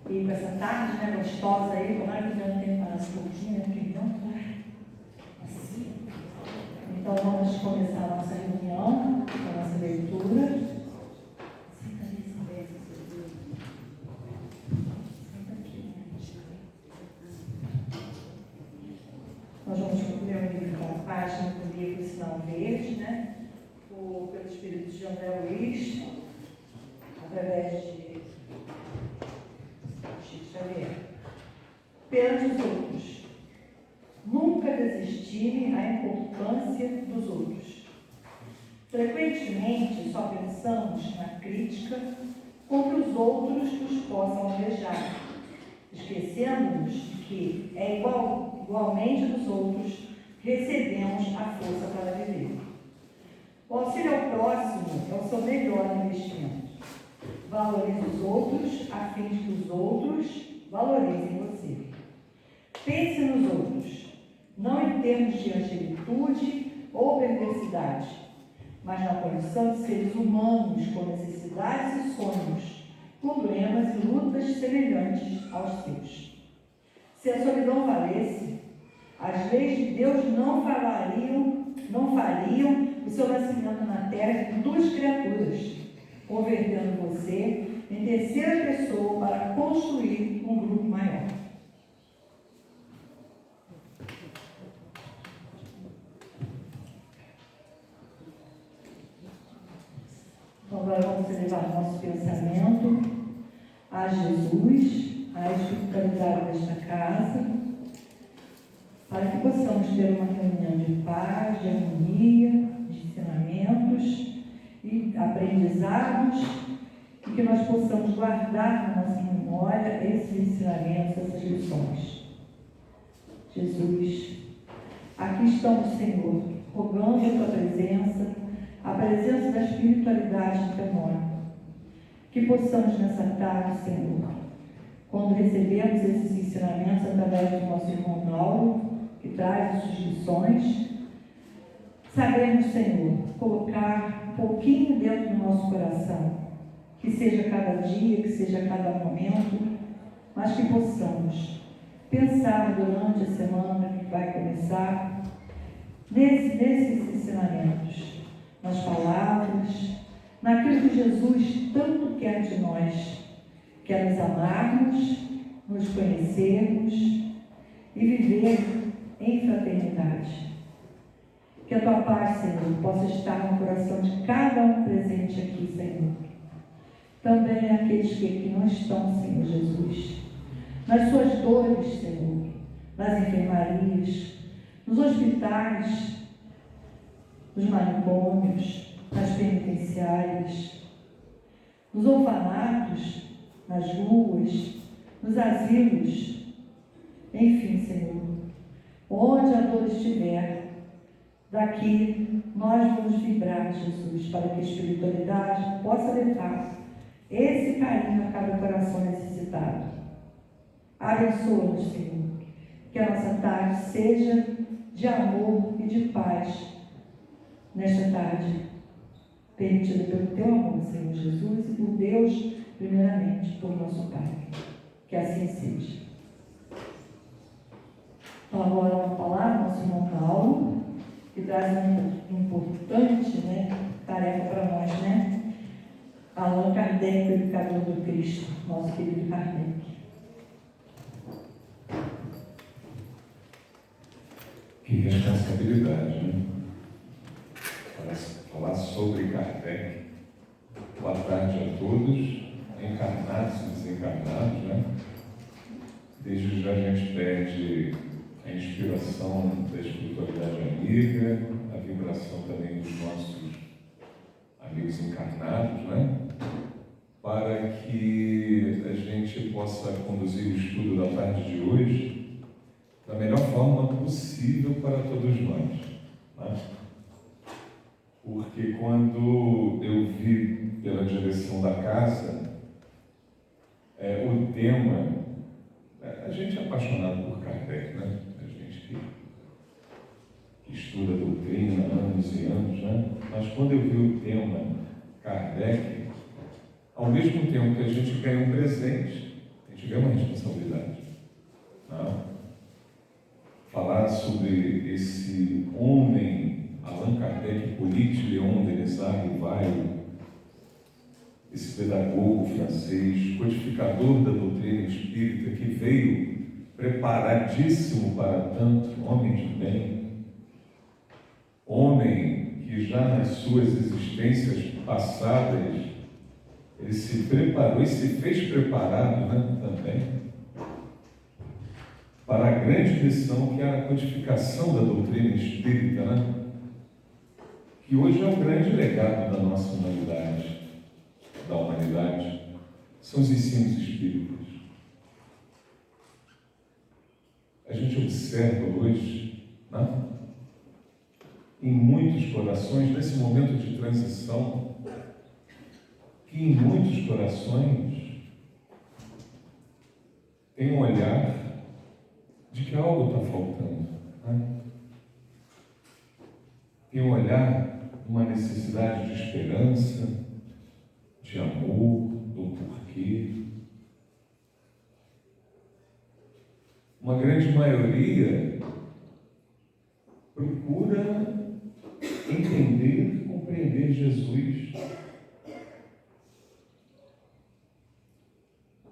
E com essa tarde, né, gostosa aí, tomara que já não tenha parado um pouquinho, né, porque não vai. Assim. Então vamos começar a nossa reunião, a nossa leitura. Senta ali, senta aqui. Nós vamos ler um livro da página do livro Sinal Verde, né? Pelo Espírito de André Luiz, através de Chico Xavier. Perante os outros. Nunca desestime a importância dos outros. Frequentemente só pensamos na crítica com que os outros nos possam alvejar, esquecendo-nos de que é igualmente dos outros que recebemos a força para viver. O auxílio ao próximo é o seu melhor investimento. Valorize os outros a fim de que os outros valorizem você. Pense nos outros, não em termos de angelitude ou perversidade, mas na condição de seres humanos com necessidades e sonhos, problemas e lutas semelhantes aos seus. Se a solidão valesse, as leis de Deus não fariam o seu nascimento na terra de duas criaturas, convertendo você em terceira pessoa para construir um grupo maior. Então, agora vamos elevar nosso pensamento a Jesus, à espiritualidade desta casa, para que possamos ter uma reunião de paz, de harmonia, de ensinamentos e aprendizados, e que nós possamos guardar na nossa memória esses ensinamentos, essas lições. Jesus, aqui estamos, Senhor, rogando a Tua presença, a presença da espiritualidade do Teu nome. Que possamos nessa tarde, Senhor, quando recebemos esses ensinamentos através do nosso irmão Paulo, que traz as suas lições, sabemos, Senhor, colocar um pouquinho dentro do nosso coração, que seja cada dia, que seja cada momento, mas que possamos pensar durante a semana que vai começar, nesses ensinamentos, nas palavras, naquilo que Jesus tanto quer de nós, quer nos amarmos, nos conhecermos e viver em fraternidade. Que a Tua paz, Senhor, possa estar no coração de cada um presente aqui, Senhor. Também aqueles que aqui não estão, Senhor Jesus, nas suas dores, Senhor, nas enfermarias, nos hospitais, nos manicômios, nas penitenciárias, nos orfanatos, nas ruas, nos asilos, enfim, Senhor, onde a dor estiver, daqui nós vamos vibrar, Jesus, para que a espiritualidade possa levar esse carinho a cada coração necessitado. Abençoa-nos, Senhor, que a nossa tarde seja de amor e de paz nesta tarde, permitida pelo Teu amor, Senhor Jesus, e por Deus, primeiramente, por nosso Pai. Que assim seja. Então, agora uma palavra, nosso irmão Paulo, que traz uma importante, tarefa para nós, Allan Kardec, o educador do Cristo, nosso querido Kardec. Que responsabilidade, Para falar sobre Kardec. Boa tarde a todos, encarnados e desencarnados, Desde já a gente pede a inspiração da espiritualidade amiga, a vibração também dos nossos amigos encarnados, Para que a gente possa conduzir o estudo da tarde de hoje da melhor forma possível para todos nós. Porque quando eu vi pela direção da casa o tema, a gente é apaixonado por Kardec, A gente que estuda a doutrina há anos e anos, Mas quando eu vi o tema Kardec, ao mesmo tempo que a gente ganha um presente, a gente tivemos uma responsabilidade. Não? Falar sobre esse homem, Allan Kardec, Hippolyte Léon Denis Rivail, esse pedagogo francês, codificador da doutrina espírita, que veio preparadíssimo para tanto, homem de bem, homem que já nas suas existências passadas, ele se preparou e se fez preparado, né, também, para a grande missão que era a codificação da doutrina espírita, né? Que hoje é um grande legado da nossa humanidade, são os ensinos espíritas. A gente observa hoje, né, em muitos corações, nesse momento de transição, que em muitos corações tem um olhar de que algo está faltando. Né? Tem um olhar de uma necessidade de esperança, de amor, do porquê. Uma grande maioria procura entender, compreender Jesus.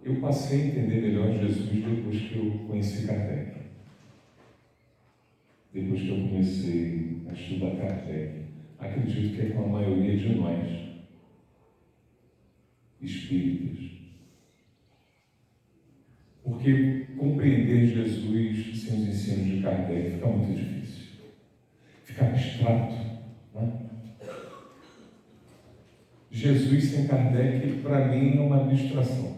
Eu passei a entender melhor Jesus depois que eu conheci Kardec. Depois que eu comecei a estudar Kardec. Acredito que é com a maioria de nós, espíritas. Porque compreender Jesus sem os ensinos de Kardec fica muito difícil. Fica abstrato, né? Jesus sem Kardec, para mim, é uma abstração.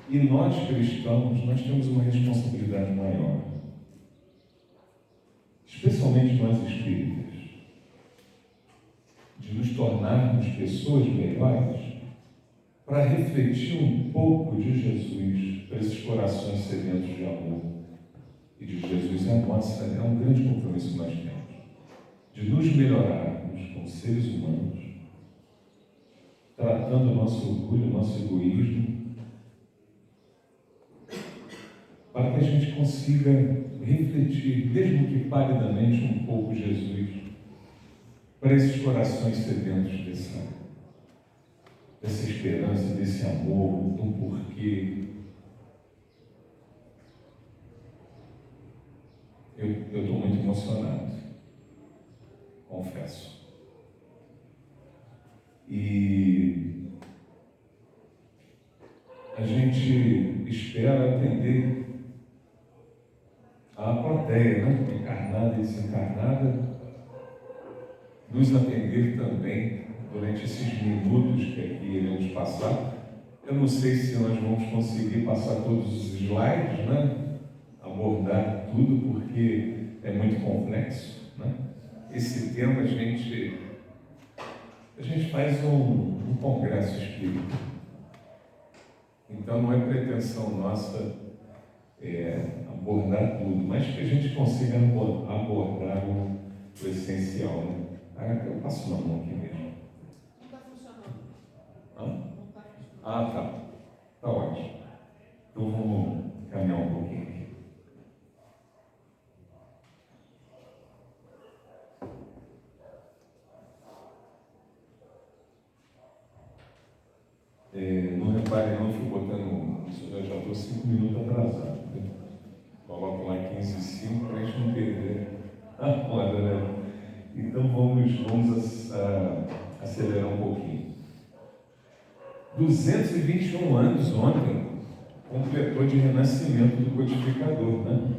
E nós, cristãos, nós temos uma responsabilidade maior. Especialmente nós espíritas. De nos tornarmos pessoas melhores para refletir um pouco de Jesus para esses corações sedentos de amor. E de Jesus é um grande compromisso que nós temos. De nos melhorarmos como seres humanos, tratando o nosso orgulho, o nosso egoísmo, para que a gente consiga refletir, mesmo que palidamente, um pouco Jesus, para esses corações sedentos dessa esperança, desse amor, do porquê. Eu estou muito emocionado, confesso. E a gente espera atender a plateia, né? Encarnada e desencarnada, nos atender também durante esses minutos que aqui iremos passar. Eu não sei se nós vamos conseguir passar todos os slides, né? Abordar tudo, porque é muito complexo, né? Esse tema a gente faz um congresso espírita. Então não é pretensão nossa abordar tudo, mas que a gente consiga abordar o essencial, né? Eu passo na mão aqui mesmo. Não está funcionando. Hã? Não está funcionando. Ah, tá. Tá ótimo. Então vamos caminhar um pouquinho aqui. Não repare não, eu fui botando, eu já estou 5 minutos atrasado. Né? Coloco lá 15:05 para a gente não perder a hora, né? Então vamos acelerar um pouquinho. 221 anos ontem completou de renascimento do codificador, né?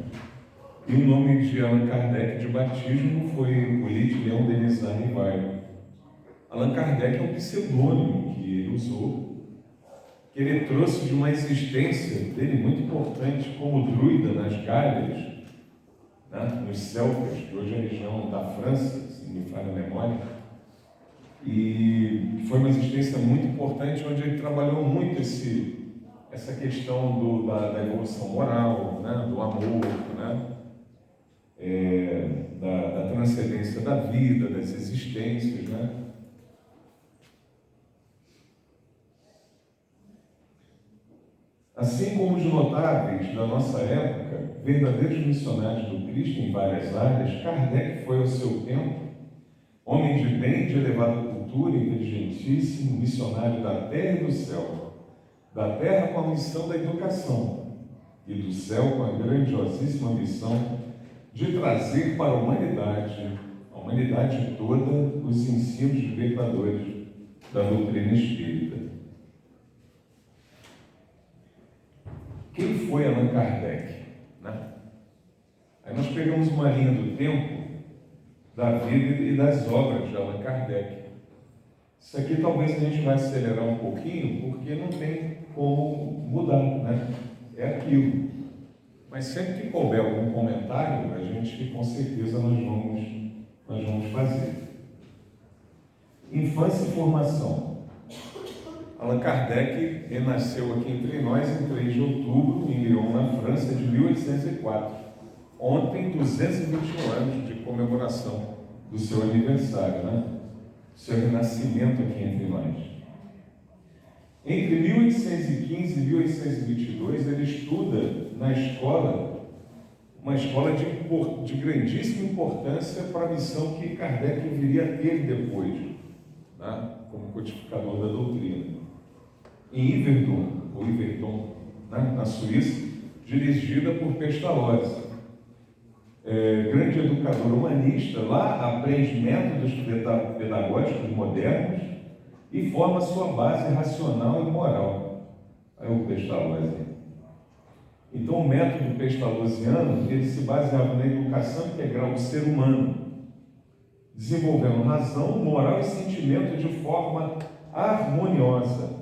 E o nome de Allan Kardec de batismo foi Hippolyte Léon Denis Rivail. Allan Kardec é um pseudônimo que ele usou, que ele trouxe de uma existência dele muito importante como druida nas Galhas, né, nos Celtas, que hoje é a região da França, se não me falha a memória. E foi uma existência muito importante, onde ele trabalhou muito essa questão da evolução moral, né, do amor, né, da transcendência da vida, das existências, né? Assim como os notáveis da nossa época, verdadeiros missionários do Cristo em várias áreas, Kardec foi ao seu tempo homem de bem, de elevada cultura, inteligentíssimo, missionário da terra e do céu. Da terra com a missão da educação e do céu com a grandiosíssima missão de trazer para a humanidade toda, os ensinos libertadores da doutrina espírita. Quem foi Allan Kardec? Né? Aí nós pegamos uma linha do tempo da vida e das obras de Allan Kardec. Isso aqui talvez a gente vai acelerar um pouquinho, porque não tem como mudar, né? É aquilo. Mas sempre que couber algum comentário, a gente com certeza nós vamos fazer. Infância e formação. Allan Kardec nasceu aqui entre nós em 3 de outubro, em Lyon, na França, de 1804. Ontem, 221 anos de comemoração do seu aniversário, né? Seu renascimento aqui entre nós. Entre 1815 e 1822, ele estuda na escola, uma escola de grandíssima importância para a missão que Kardec viria a ter depois, né? Como codificador da doutrina. Em Yverdon, né? Na Suíça, dirigida por Pestalozzi. Grande educador humanista, lá aprende métodos pedagógicos modernos e forma sua base racional e moral. Aí o Pestalozzi. Então o método pestalozziano, ele se baseava na educação integral do ser humano, desenvolvendo razão, moral e sentimento de forma harmoniosa.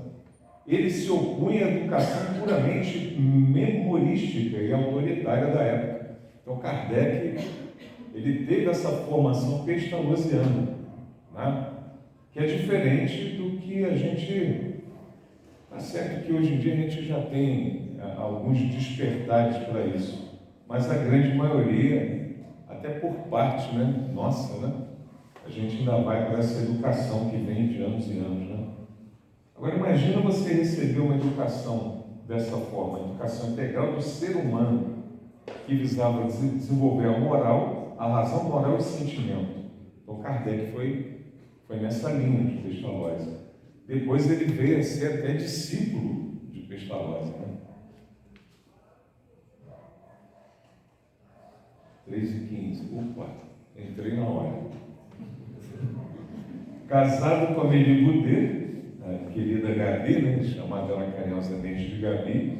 Ele se opunha à educação puramente memorística e autoritária da época. Então Kardec, ele teve essa formação pestalozziana, né? Que é diferente do que a gente... Está certo que hoje em dia a gente já tem alguns despertares para isso, mas a grande maioria, até por parte, né, nossa, né? A gente ainda vai para essa educação que vem de anos e anos, né? Agora imagina você receber uma educação dessa forma, a educação integral do ser humano, que visava desenvolver a moral, a razão moral e o sentimento. Então Kardec foi nessa linha de Pestalozzi. Depois ele veio a ser até discípulo de Pestalozzi, né? 3h15. Opa, entrei na hora. Casado com a Amélie Boudet, a querida Gabi, né? Chamada ela carinhosamente de Gabi.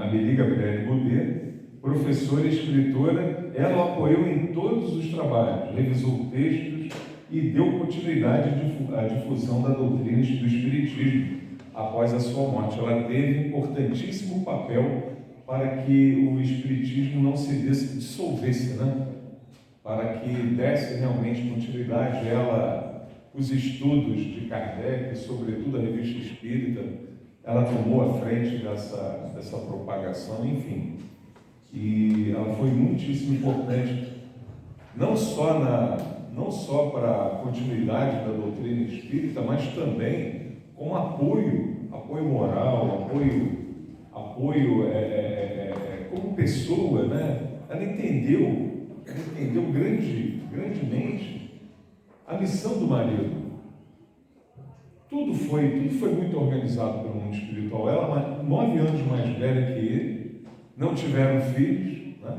Amélie Gabriele Boudet, professora e escritora, ela o apoiou em todos os trabalhos, revisou textos e deu continuidade à difusão da doutrina do Espiritismo após a sua morte. Ela teve importantíssimo papel para que o Espiritismo não se dissolvesse, né? Para que desse realmente continuidade os estudos de Kardec, sobretudo a Revista Espírita. Ela tomou a frente dessa propagação, enfim. E ela foi muitíssimo importante, não só para a continuidade da doutrina espírita, mas também como apoio moral, apoio como pessoa, né? Ela entendeu grandemente a missão do marido. Tudo foi muito organizado pelo mundo espiritual. Ela, 9 anos mais velha que ele, não tiveram filhos, né?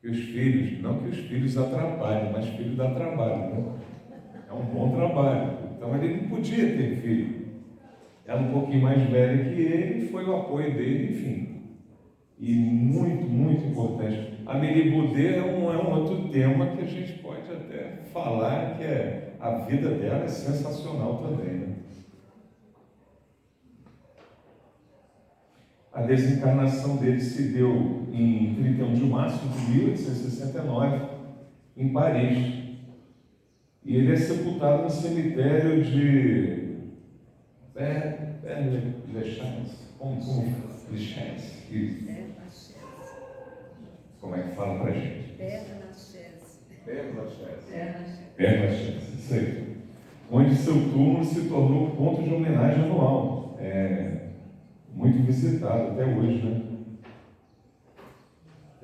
E os filhos, não que os filhos atrapalhem, mas filho dá trabalho, né? É um bom trabalho. Então ele não podia ter filho. Ela um pouquinho mais velha que ele, foi o apoio dele, enfim. E muito, muito importante. A Amélie Boudet é um outro tema que a gente pode até falar, que a vida dela é sensacional também, né? A desencarnação dele se deu em 31 de março de 1869, em Paris. E ele é sepultado no cemitério de Como é que fala para a gente? Père Lachaise, isso aí. Onde seu túmulo se tornou ponto de homenagem anual. muito visitado até hoje, né?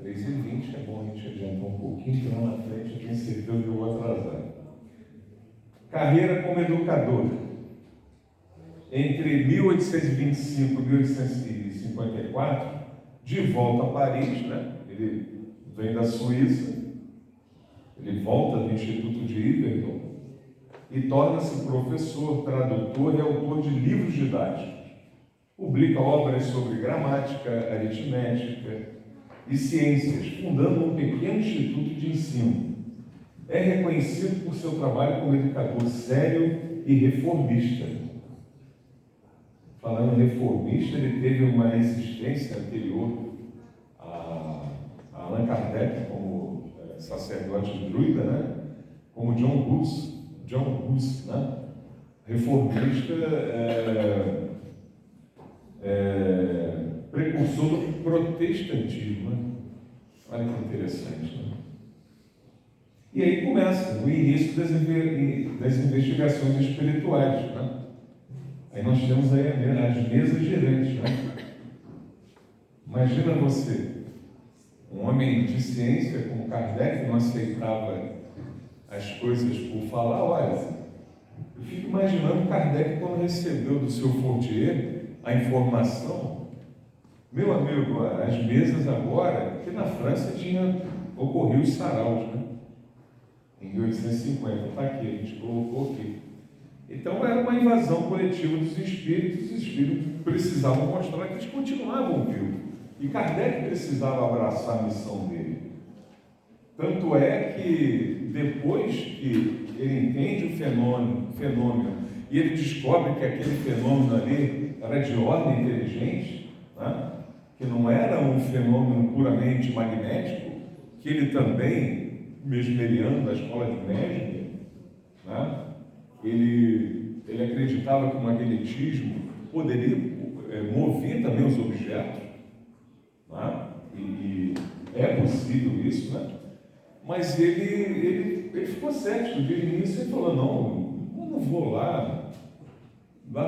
3h20, é bom a gente adiantar um pouquinho, que lá na frente eu tenho certeza que eu vou atrasar. Carreira como educador. Entre 1825 e 1854, de volta a Paris, né? Ele vem da Suíça, ele volta do Instituto de Yverdon e torna-se professor, tradutor e autor de livros didáticos. Publica obras sobre gramática, aritmética e ciências, fundando um pequeno instituto de ensino. É reconhecido por seu trabalho como educador sério e reformista. Falando reformista, ele teve uma existência anterior a Allan Kardec como sacerdote druida, né? Como John Hus, né? Reformista, precursor do protestantismo, né? Olha que interessante, né? E aí começa o início das investigações espirituais, né? Aí nós temos aí as mesas girantes, né? Imagina você, um homem de ciência como Kardec, não aceitava as coisas por falar. Olha, eu fico imaginando Kardec quando recebeu do seu Fortier a informação. Meu amigo, as mesas agora, que na França ocorrido os saraus, né? Em 1850, está aqui, a gente colocou aqui. Então era uma invasão coletiva dos espíritos, os espíritos precisavam mostrar que eles continuavam vivos. E Kardec precisava abraçar a missão dele. Tanto é que depois que ele entende o fenômeno e ele descobre que aquele fenômeno ali era de ordem inteligente, né? Que não era um fenômeno puramente magnético, que ele também, mesmeriano da escola de Mesmer, né? Ele acreditava que o magnetismo poderia mover também os objetos, né? E é possível isso, né? Mas ele ficou cético de início e falou: não, eu não vou lá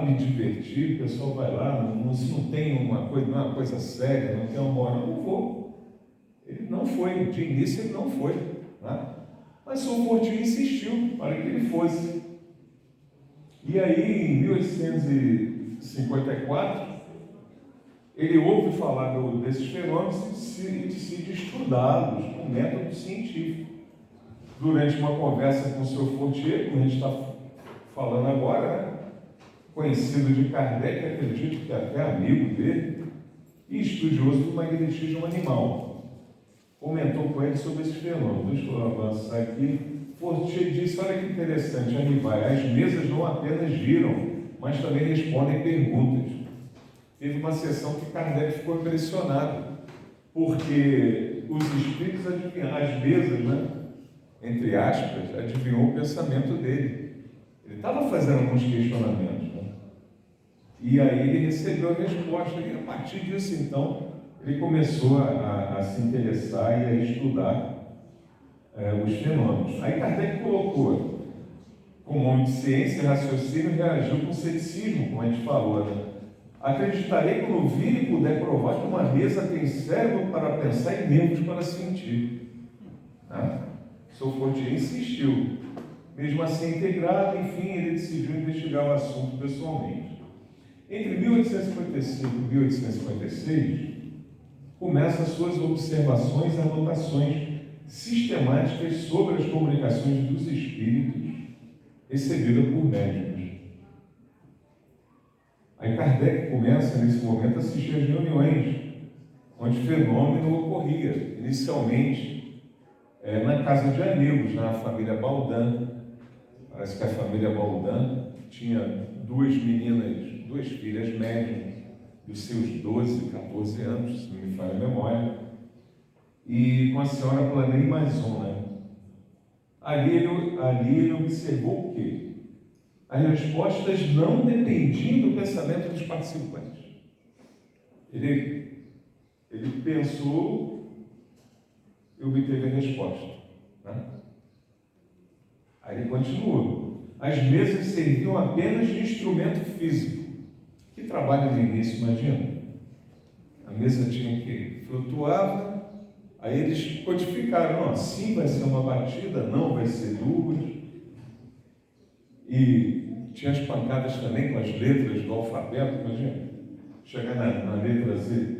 me divertir, o pessoal vai lá, se não tem uma coisa séria, não tem uma moral, eu não vou. Ele não foi, de início ele não foi, né? Mas o Fortier insistiu para que ele fosse. E aí, em 1854, ele ouve falar desses fenômenos e decide estudá-los com método científico. Durante uma conversa com o seu Fortier, como a gente está falando agora, né? Conhecido de Kardec, acredito que até amigo dele, e estudioso do magnetismo animal. Comentou com ele sobre esses fenômenos. Deixa eu avançar aqui. Fortier disse: olha que interessante, aí vai, as mesas não apenas giram, mas também respondem perguntas. Teve uma sessão que Kardec ficou impressionado, porque os espíritos adivinharam, as mesas, né? Entre aspas, adivinhou o pensamento dele. Ele estava fazendo alguns questionamentos, né? E aí ele recebeu a resposta, e a partir disso, então, ele começou a se interessar e a estudar os fenômenos. Aí Kardec colocou, como homem de ciência e raciocínio, reagiu com ceticismo, como a gente falou, né? Acreditarei quando vir e puder provar que uma mesa tem cérebro para pensar e membros para sentir. Né? O Sr. Fortier insistiu. Mesmo assim, integrado, enfim, ele decidiu investigar o assunto pessoalmente. Entre 1855 e 1856, começa suas observações e anotações sistemáticas sobre as comunicações dos espíritos recebidas por médiuns. Aí Kardec começa, nesse momento, a assistir às reuniões, onde o fenômeno ocorria, inicialmente na casa de amigos, na família Baudin. Parece que a família Baudin tinha duas filhas médiuns, dos seus 12, 14 anos, se não me falha a memória, e com a senhora Planey Maison, né? Ali ele observou o quê? As respostas não dependiam do pensamento dos participantes. Ele pensou e obteve a resposta, né? Aí ele continuou. As mesas serviam apenas de instrumento físico. Que trabalho no início, imagina? A mesa tinha que flutuava, aí eles codificaram, não, assim vai ser uma batida, não vai ser duas. E tinha as pancadas também com as letras do alfabeto, imagina, chegar na letra Z.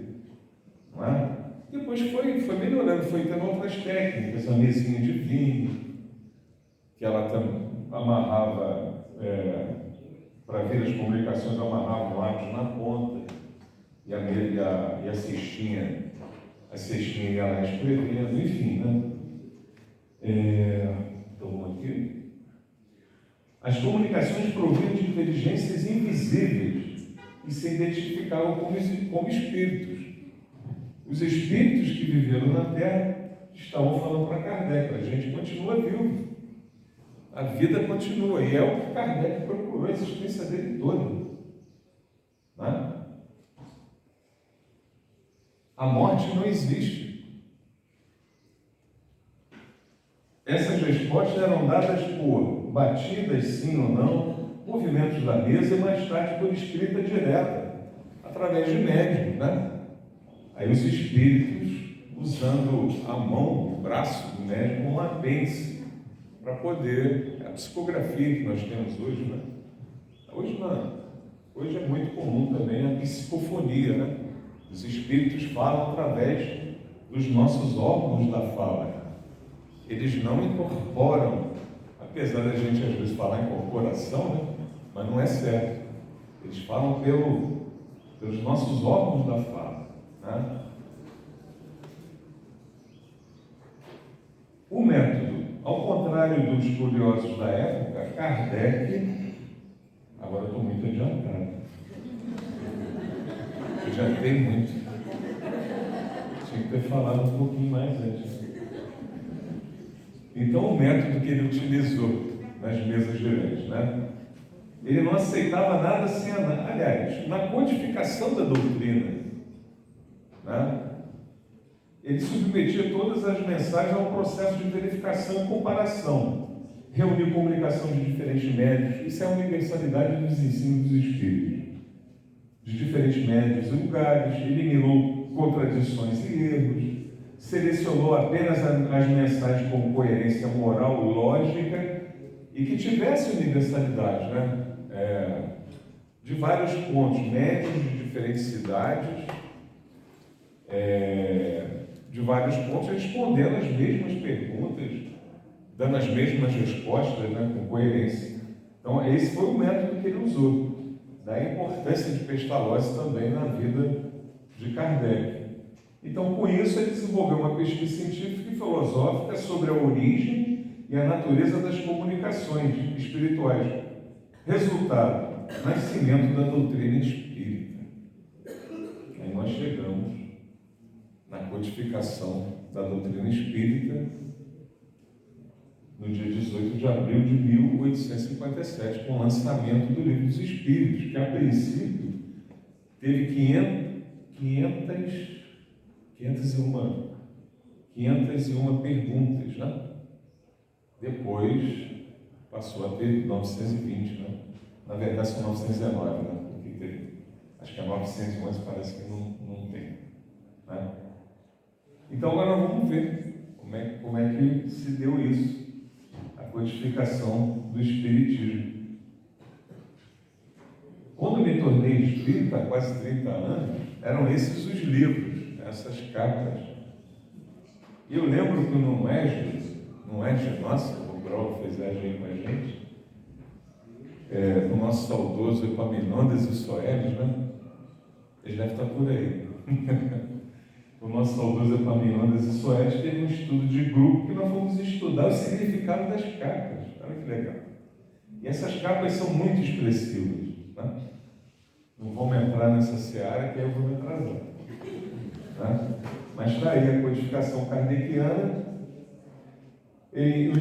Não é? Depois foi melhorando, foi tendo outras técnicas, a mesinha de vinho, que ela amarrava, para ver as publicações, amarrava um lápis na ponta, e a cestinha ia lá escrevendo, enfim, né? Então, aqui. As comunicações provinham de inteligências invisíveis e se identificavam como espíritos. Os espíritos que viveram na Terra estavam falando para Kardec, a gente continua vivo. A vida continua, e é o que Kardec procurou a existência dele toda. Né? A morte não existe. Essas respostas eram dadas por batidas, sim ou não, movimentos da mesa e mais tarde por escrita direta, através de médiums, né? Aí os espíritos usando a mão, o braço do médium como um apêndice, para poder, a psicografia que nós temos hoje, né? Hoje não. Hoje é muito comum também a psicofonia, né? Os espíritos falam através dos nossos órgãos da fala. Eles não incorporam, apesar da gente às vezes falar em incorporação, né? Mas não é certo. Eles falam pelos nossos órgãos da fala. Né? O método, ao contrário dos curiosos da época, Kardec, agora eu estou muito adiantado. Eu já tenho muito. Tinha que ter falado um pouquinho mais antes. Então, o método que ele utilizou nas mesas girantes, né? Ele não aceitava nada sem aliás, na codificação da doutrina, né? Ele submetia todas as mensagens a um processo de verificação e comparação, reuniu comunicação de diferentes médios. Isso é a universalidade dos ensinos dos espíritos, de diferentes médios e lugares, eliminou contradições e erros, selecionou apenas as mensagens com coerência moral, lógica e que tivesse universalidade, né? De vários pontos, médios de diferentes cidades, de vários pontos, respondendo as mesmas perguntas, dando as mesmas respostas, né? Com coerência. Então, esse foi o método que ele usou. Da importância de Pestalozzi também na vida de Kardec. Então, com isso, ele desenvolveu uma pesquisa científica e filosófica sobre a origem e a natureza das comunicações espirituais. Resultado, nascimento da doutrina espírita. Aí nós chegamos na codificação da doutrina espírita no dia 18 de abril de 1857, com o lançamento do Livro dos Espíritos, que a princípio teve 501 perguntas, né? Depois passou a ter 920, né? Na verdade são 919, né? Porque teve, acho que a 911 parece que não tem, né? Então agora vamos ver como é que se deu isso, a codificação do Espiritismo. Quando me tornei espírita, há quase 30 anos, eram esses os livros, essas capas. E eu lembro que no EJA, nossa, o Brau fez EJA aí com a gente, o nosso saudoso Epaminondas e Soares, né? Eles devem estar por aí. O nosso saudoso Epaminondas e Soares teve um estudo de grupo que nós fomos estudar o significado das capas. Olha que legal. E essas capas são muito expressivas, né? Não vamos entrar nessa seara, que aí eu vou me atrasar. Né? Mas está aí a codificação kardeciana. Em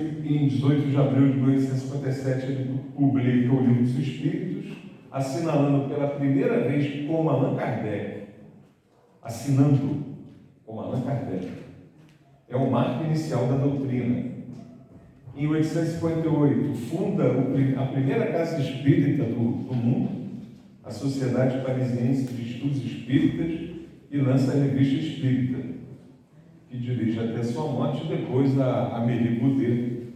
18 de abril de 1857, ele publica o Livro dos Espíritos, assinalando pela primeira vez como Allan Kardec. Assinando como Allan Kardec. É o marco inicial da doutrina. Em 1858, funda a primeira casa espírita do mundo, a Sociedade Parisiense de Estudos Espíritas, e lança a Revista Espírita, que dirige até sua morte, e depois a Amélie Boudet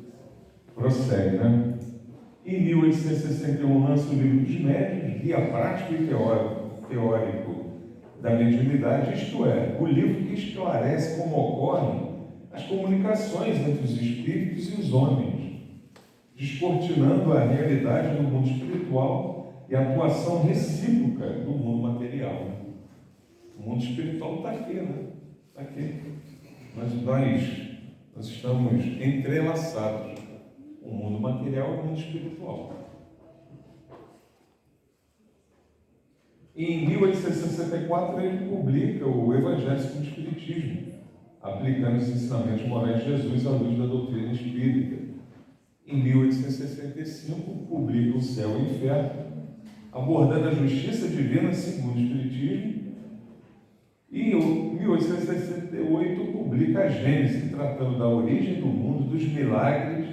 prossegue, né? Em 1861 lança o livro dos Médiuns, Guia Prático e Teórico da Mediunidade, isto é, o livro que esclarece como ocorrem as comunicações entre os espíritos e os homens, descortinando a realidade do mundo espiritual e a atuação recíproca do mundo material. O mundo espiritual está aqui, né? Está aqui. Nós estamos entrelaçados, o mundo material e o mundo espiritual. Em 1864 ele publica o Evangelho segundo o Espiritismo, aplicando os ensinamentos morais de Jesus à luz da doutrina espírita. Em 1865 publica O Céu e o Inferno, abordando a justiça divina segundo o Espiritismo. E em 1868 publica a Gênese, tratando da origem do mundo, dos milagres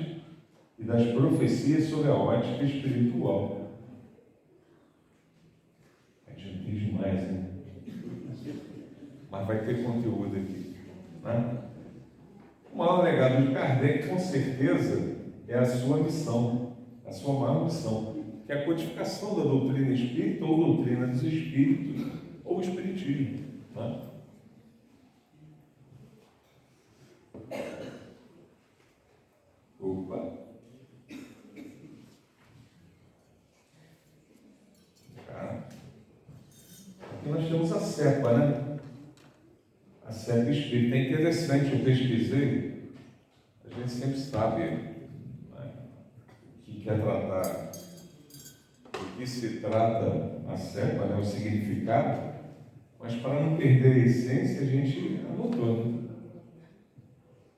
e das profecias sobre a ótica espiritual. É demais, né? Mas vai ter conteúdo aqui, né? O maior legado de Kardec, com certeza, é a sua missão, a sua maior missão, que é a codificação da doutrina espírita ou doutrina dos espíritos ou espiritismo, né? Opa! Aqui nós temos a CEPA, né? A CEPA espírita. É interessante, eu pesquisei, a gente sempre sabe, né, o que quer tratar, do que se trata a CEPA, né, o significado, mas para não perder a essência, a gente anotou, né?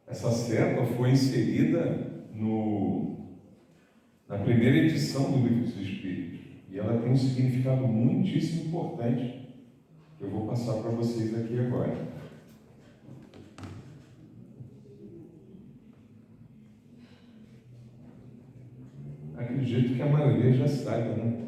Essa CEPA foi inserida na primeira edição do Livro dos Espíritos, e ela tem um significado muitíssimo importante, que eu vou passar para vocês aqui agora. Acredito que a maioria já saiba, né?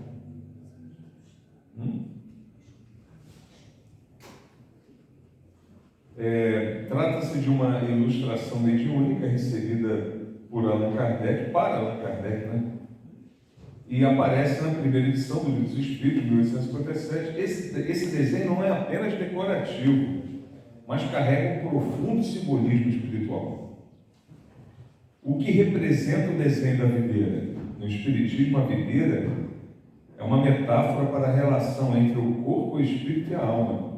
Trata-se de uma ilustração mediúnica recebida por Allan Kardec, para Allan Kardec, né? E aparece na primeira edição do Livro dos Espíritos, de 1857. Esse desenho não é apenas decorativo, mas carrega um profundo simbolismo espiritual. O que representa o desenho da videira? No Espiritismo, a videira é uma metáfora para a relação entre o corpo, o espírito e a alma.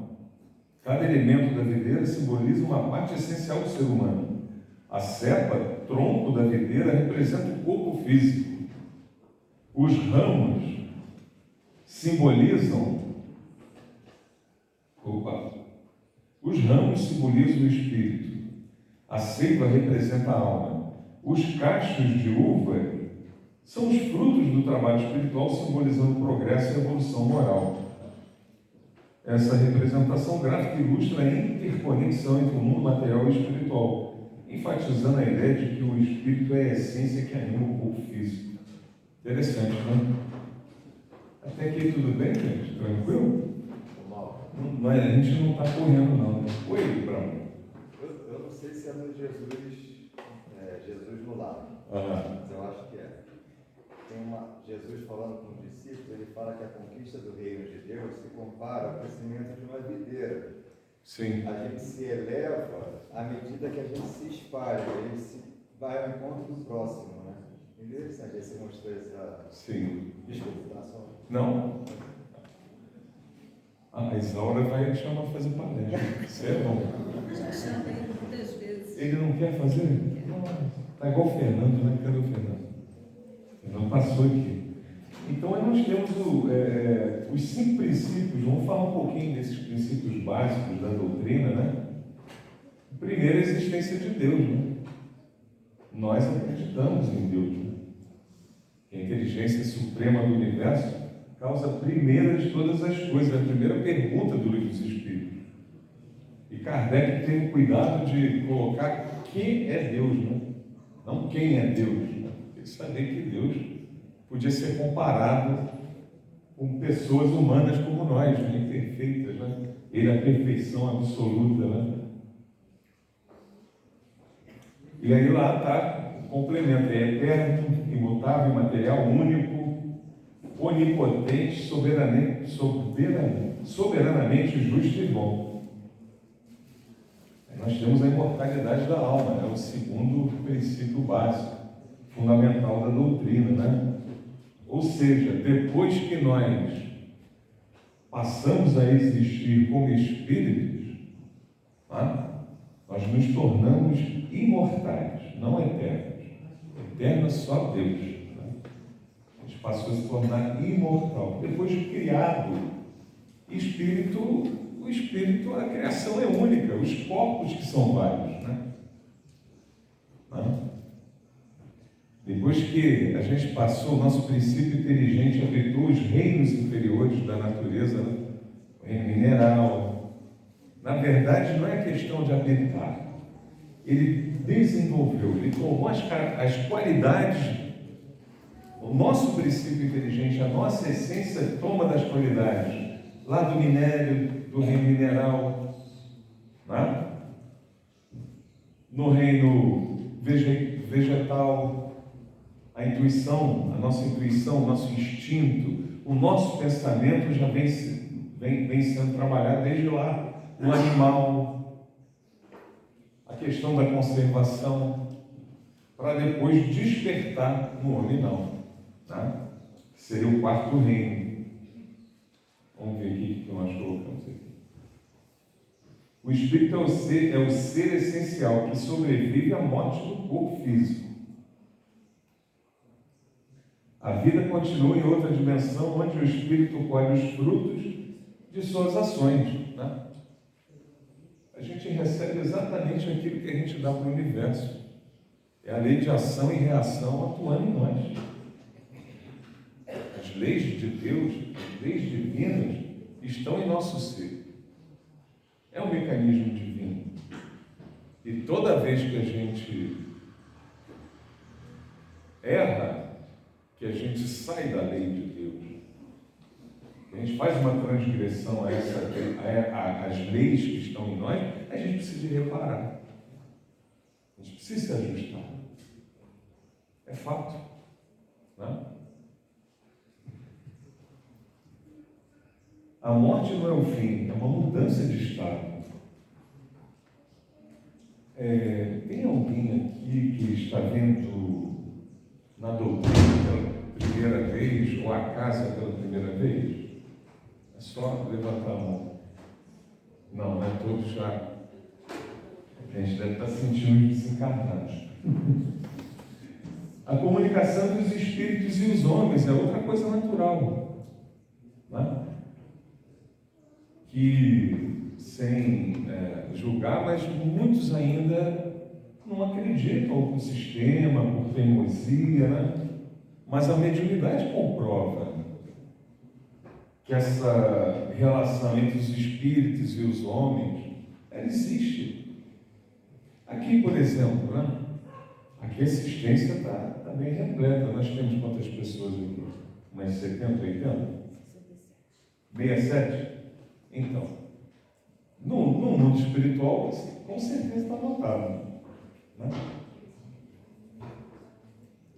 Cada elemento da videira simboliza uma parte essencial do ser humano. A cepa, tronco da videira, representa o corpo físico. Os ramos simbolizam o espírito. A seiva representa a alma. Os cachos de uva são os frutos do trabalho espiritual, simbolizando o progresso e a evolução moral. Essa representação gráfica ilustra a interconexão entre o mundo material e o espiritual, enfatizando a ideia de que o espírito é a essência que anima o corpo físico. Interessante, né? Até aqui tudo bem, gente? Tranquilo? Não, a gente não está correndo, não. Oi, Bruno. Eu não sei se é no Jesus no lado, mas eu acho que é. Jesus falando com o discípulo, ele fala que a conquista do reino de Deus se compara ao crescimento de uma videira. Sim. A gente se eleva à medida que a gente se espalha, a gente vai ao encontro do próximo, né? Interessante, aí você mostrou essa... Sim. Desculpa, tá só... Não? A Isaura vai te chamar para fazer palestra. Isso é bom. Já chamei muitas vezes. Ele não quer fazer? Está igual o Fernando, né? Cadê o Fernando? Não passou aqui. Então, nós temos os 5 princípios. Vamos falar um pouquinho desses princípios básicos da doutrina, né? Primeiro, a existência de Deus, né? Nós acreditamos em Deus, né? Que a inteligência suprema do universo causa a primeira de todas as coisas, a primeira pergunta do Livro dos Espíritos. E Kardec tem o cuidado de colocar quem é Deus, né? Não quem é Deus. Né? Tem que saber que Deus podia ser comparado com pessoas humanas como nós, né? Imperfeitas, né? Ele é a perfeição absoluta, né? E aí lá está o complemento, é eterno, imutável, imaterial, único, onipotente, soberanamente justo e bom. Aí nós temos a imortalidade da alma, é o segundo princípio básico, fundamental da doutrina, né? Ou seja, depois que nós passamos a existir como espíritos, tá? Nós nos tornamos imortais, não eternos. Eterno é só Deus. Né? A gente passou a se tornar imortal. Depois de criado, o espírito, a criação é única, os corpos que são vários. Né? Não? Depois que a gente passou, o nosso princípio inteligente habitou os reinos inferiores da natureza, né? O reino mineral. Na verdade, não é questão de habitar. Ele desenvolveu, ele tomou as qualidades, o nosso princípio inteligente, a nossa essência toma das qualidades, lá do minério, do reino mineral, né? No reino vegetal, a intuição, a nossa intuição, o nosso instinto, o nosso pensamento já vem sendo trabalhado desde lá, no animal, a questão da conservação, para depois despertar no homem não, tá? Que seria o quarto reino. Vamos ver aqui o que nós colocamos aqui. O espírito é o ser essencial que sobrevive à morte do corpo físico. A vida continua em outra dimensão, onde o espírito colhe os frutos de suas ações, né? A gente recebe exatamente aquilo que a gente dá para o universo. É a lei de ação e reação atuando em nós. As leis de Deus, as leis divinas, estão em nosso ser. É um mecanismo divino. E toda vez que a gente erra, que a gente sai da lei de Deus, que a gente faz uma transgressão às leis que estão em nós, a gente precisa de reparar. A gente precisa se ajustar. É fato. Né? A morte não é o fim, é uma mudança de estado. Tem alguém aqui que está vendo na doutrina pela primeira vez, ou a casa pela primeira vez? É só levantar a mão. Não é todos já. A gente deve estar sentindo os desencarnados. A comunicação entre os espíritos e os homens é outra coisa natural. Né? Que, sem julgar, mas muitos ainda não acreditam no sistema, por teimosia, né? Mas a mediunidade comprova que essa relação entre os espíritos e os homens, ela existe. Aqui, por exemplo, né? Aqui a assistência está bem repleta. Nós temos quantas pessoas aqui? Umas 70, 80? 67? Então, no mundo espiritual, com certeza está notado. Né?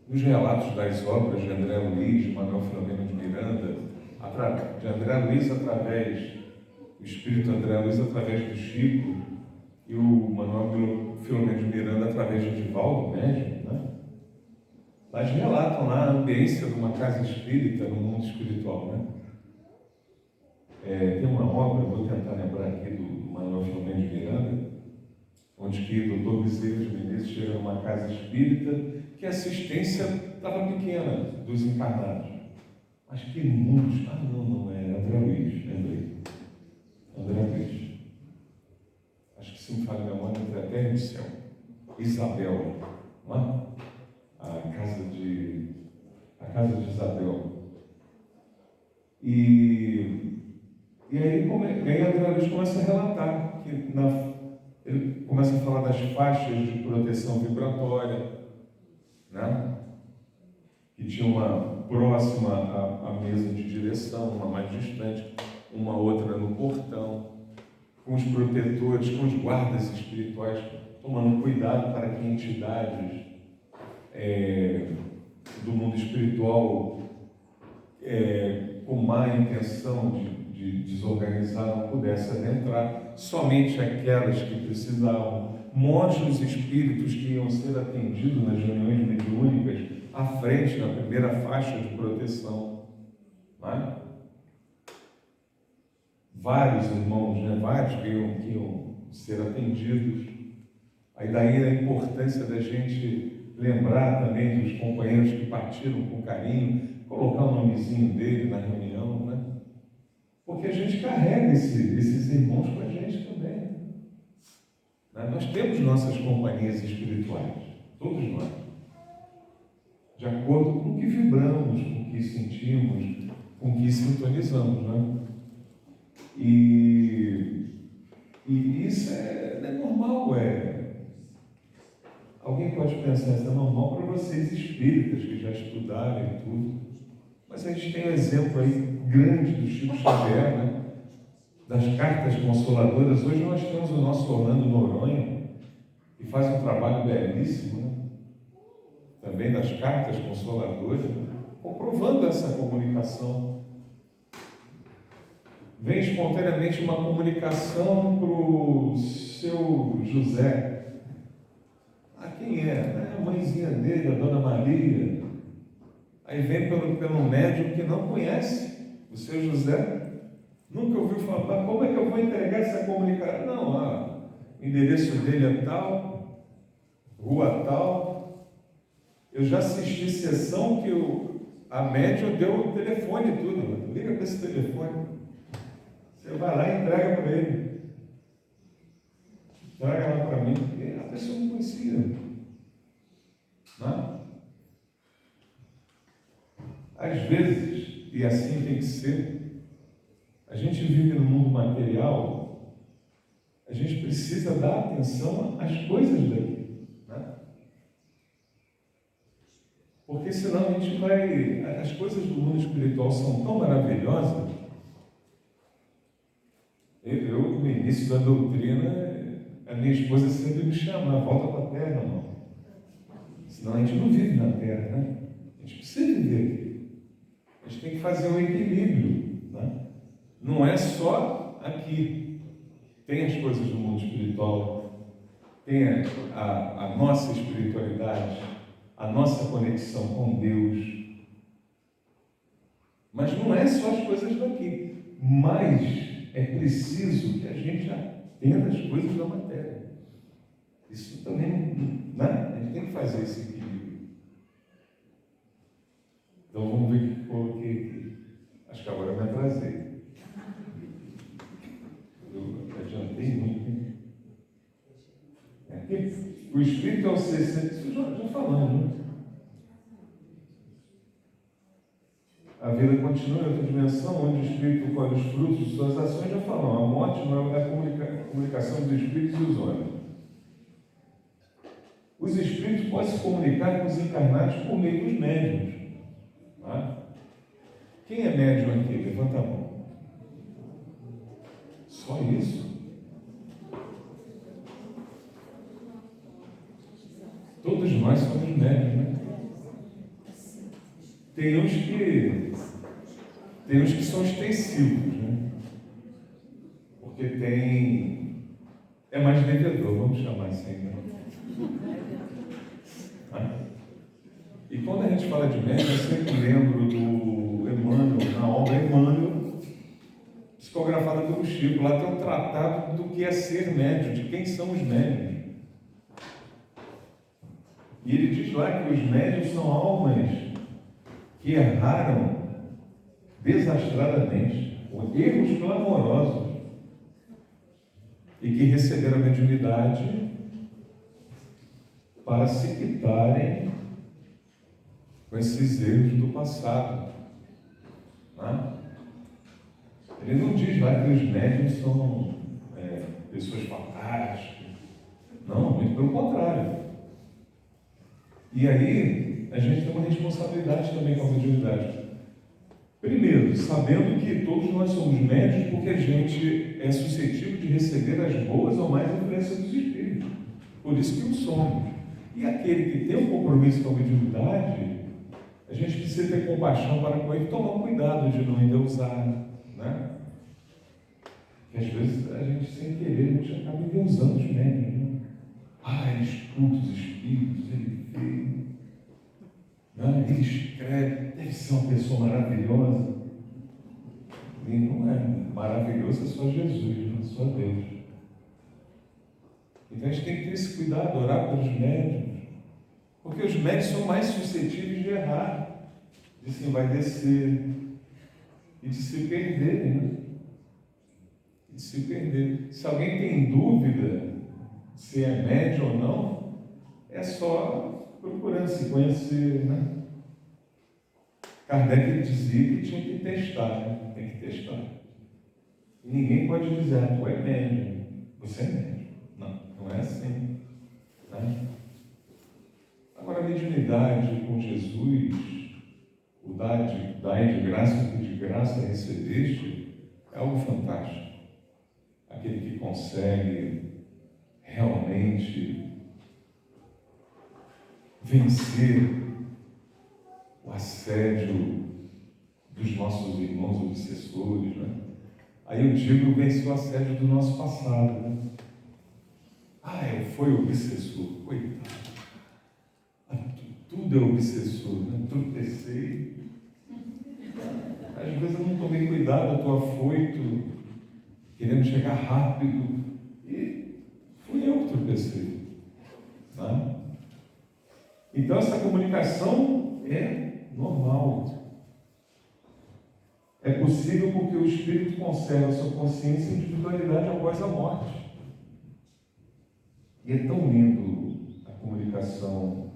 Os relatos das obras de André Luiz, de Manuel Filomeno de Miranda, de André Luiz o espírito André Luiz através do Chico, e o Manuel Filomeno de Miranda através de Edivaldo, médium, né? Elas relatam lá a ambiência de uma casa espírita no mundo espiritual, né? Tem uma obra, vou tentar lembrar aqui, do Manuel Filomeno de Miranda, onde que o Dr. Bezerra de Menezes chega numa casa espírita que a assistência estava pequena dos encarnados. Mas que muitos... não é André Luiz, lembrei. André Luiz. Acho que se me falha a memória, entre a terra e o céu. Isabel, não é? A casa de Isabel. E aí André Luiz começa a relatar que ele começa a falar das faixas de proteção vibratória, né? Que tinha próxima à mesa de direção, uma mais distante, uma outra no portão, com os protetores, com os guardas espirituais, tomando cuidado para que entidades do mundo espiritual com má intenção de desorganizar não pudesse adentrar, somente aquelas que precisavam, monstros espíritos que iam ser atendidos nas reuniões mediúnicas à frente, na primeira faixa de proteção. Não é? Vários irmãos, né? Vários que iam ser atendidos. Aí daí a importância da gente lembrar também dos companheiros que partiram com carinho, colocar o nomezinho dele na reunião, né? Porque a gente carrega esses irmãos com a gente também. Né? Nós temos nossas companhias espirituais, todos nós, de acordo com o que vibramos, com o que sentimos, com o que sintonizamos, né? E isso é normal, Alguém pode pensar, isso é normal para vocês espíritas que já estudaram e tudo. Mas a gente tem um exemplo aí grande do Chico Xavier, né? Das cartas consoladoras. Hoje nós temos o nosso Orlando Noronha, que faz um trabalho belíssimo, né? Também das cartas consoladoras, comprovando essa comunicação. Vem espontaneamente uma comunicação para o seu José. Quem é? A mãezinha dele, a Dona Maria. Aí vem pelo médium que não conhece o seu José, nunca ouviu falar. Como é que eu vou entregar essa comunicação? Não, o endereço dele é tal, rua tal. Eu já assisti sessão que a médium deu o telefone e tudo. Liga para esse telefone. Você vai lá e entrega para ele. Traga lá para mim. E a pessoa não conhecia. Não? Às vezes, e assim tem que ser, a gente vive no mundo material, a gente precisa dar atenção às coisas daqui, né? Porque senão a gente vai... As coisas do mundo espiritual são tão maravilhosas. Eu no início da doutrina, a minha esposa sempre me chama, volta para a terra, irmão. Senão a gente não vive na terra, né? A gente precisa viver aqui. A gente tem que fazer um equilíbrio, né? Não é só aqui. Tem as coisas do mundo espiritual, tem a nossa espiritualidade, a nossa conexão com Deus. Mas não é só as coisas daqui. Mas é preciso que a gente atenda as coisas da matéria. Isso também, né? A gente tem que fazer esse equilíbrio. Então vamos ver o que coloquei aqui. Acho que agora eu me atrasei. Eu adiantei muito, né? O Espírito é o ser, isso já falamos, né? A vida continua em outra dimensão, onde o Espírito colhe os frutos de suas ações, já falamos. A morte não é a comunicação dos Espíritos e os homens. Os Espíritos podem se comunicar com os encarnados por meio dos médiuns. Tá? Quem é médium aqui? Levanta a mão. Só isso? Todos nós somos médiuns, né? Tem uns que são extensivos, né? Porque é mais devedor, vamos chamar assim, né? E quando a gente fala de médium, eu sempre lembro do Emmanuel, na obra Emmanuel, psicografada pelo Chico. Lá tem um tratado do que é ser médium, de quem são os médiuns. E ele diz lá que os médiuns são almas que erraram desastradamente, com erros clamorosos, e que receberam a mediunidade para se quitarem com esses erros do passado. Né? Ele não diz lá que os médiuns são pessoas fantásticas. Não, muito pelo contrário. E aí, a gente tem uma responsabilidade também com a mediunidade. Primeiro, sabendo que todos nós somos médios porque a gente é suscetível de receber as boas ou mais influências dos espíritos. Por isso que o somos. E aquele que tem um compromisso com a mediunidade, a gente precisa ter compaixão para com ele, tomar cuidado de não endeusar, né? Porque às vezes a gente, sem querer, a gente acaba endeusando os médios, né? Ele escuta os espíritos, ele vê, né? Ele escreve, deve ser uma pessoa maravilhosa. E não é. Maravilhoso é só Jesus, não é só Deus. Então a gente tem que ter esse cuidado, orar pelos médios, porque os médios são mais suscetíveis de errar, de se envaidecer e de se perderem, né? De se perder. Se alguém tem dúvida se é médio ou não, é só procurando se conhecer, né? Kardec dizia que tinha que testar, né? Tem que testar. E ninguém pode dizer, tu é médio, você é médio. Não é assim, né? Agora, a mediunidade com Jesus, o dai de graça, o que de graça recebeste, é algo fantástico. Aquele que consegue realmente vencer o assédio dos nossos irmãos obsessores, né? Aí eu digo, vencer o assédio do nosso passado, né? Eu fui obsessor, coitado. Tudo é obsessor, né? Tropecei. Às vezes eu não tomei cuidado, eu estou afoito, querendo chegar rápido, e fui eu que tropecei. Tá? Então essa comunicação é normal. É possível porque o espírito conserva a sua consciência e individualidade após a morte. E é tão lindo a comunicação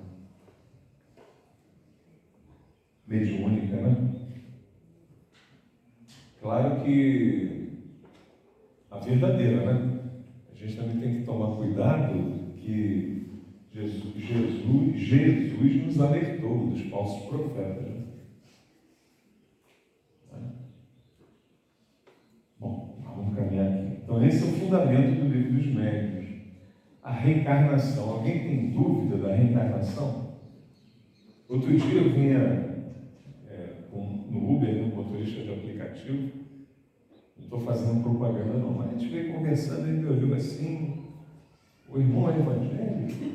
mediúnica, né? Claro que a verdadeira, né? A gente também tem que tomar cuidado que Jesus nos alertou dos falsos profetas. Né? Bom, vamos caminhar aqui. Então esse é o fundamento do livro dos médiuns. A reencarnação. Alguém tem dúvida da reencarnação? Outro dia eu vinha no Uber, no motorista de aplicativo, não estou fazendo propaganda não, mas a gente veio conversando e ele me olhou assim, o irmão é evangélico?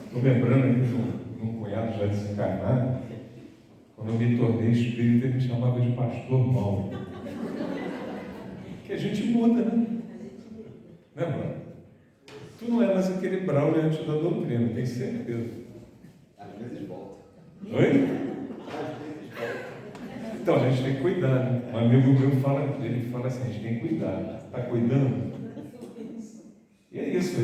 Estou lembrando aqui de um cunhado já desencarnado, quando eu me tornei espírita, ele me chamava de pastor Mauro. Que a gente muda, né? Né, mano? Tu não é mais aquele Braulio antes da doutrina, tem certeza. Às vezes volta. Oi? Às vezes volta. Então, a gente tem que cuidar, né? Um amigo meu ele fala assim, a gente tem que cuidar. Está cuidando? E é isso.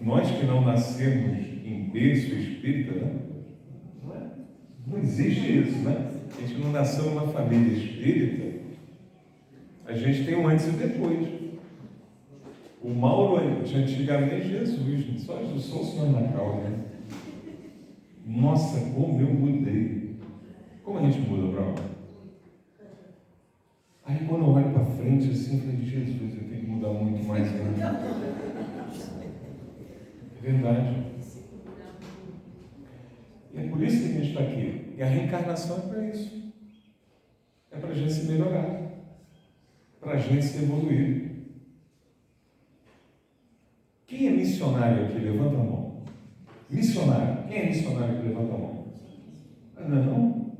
Nós que não nascemos em berço espírita, né? Não existe isso, né? A gente não nasceu numa família espírita. A gente tem um antes e depois. O Mauro de antigamente Jesus, só o senhor na causa. Né? Nossa, como eu mudei. Como a gente muda, Braulio? Aí quando eu olho para frente assim, eu falei, Jesus, eu tenho que mudar muito mais ainda. É verdade. E é por isso que a gente está aqui. E a reencarnação é para isso. É para a gente se melhorar. Para a gente se evoluir. Quem é missionário aqui? Levanta a mão. Missionário. Quem é missionário aqui? Levanta a mão. Não?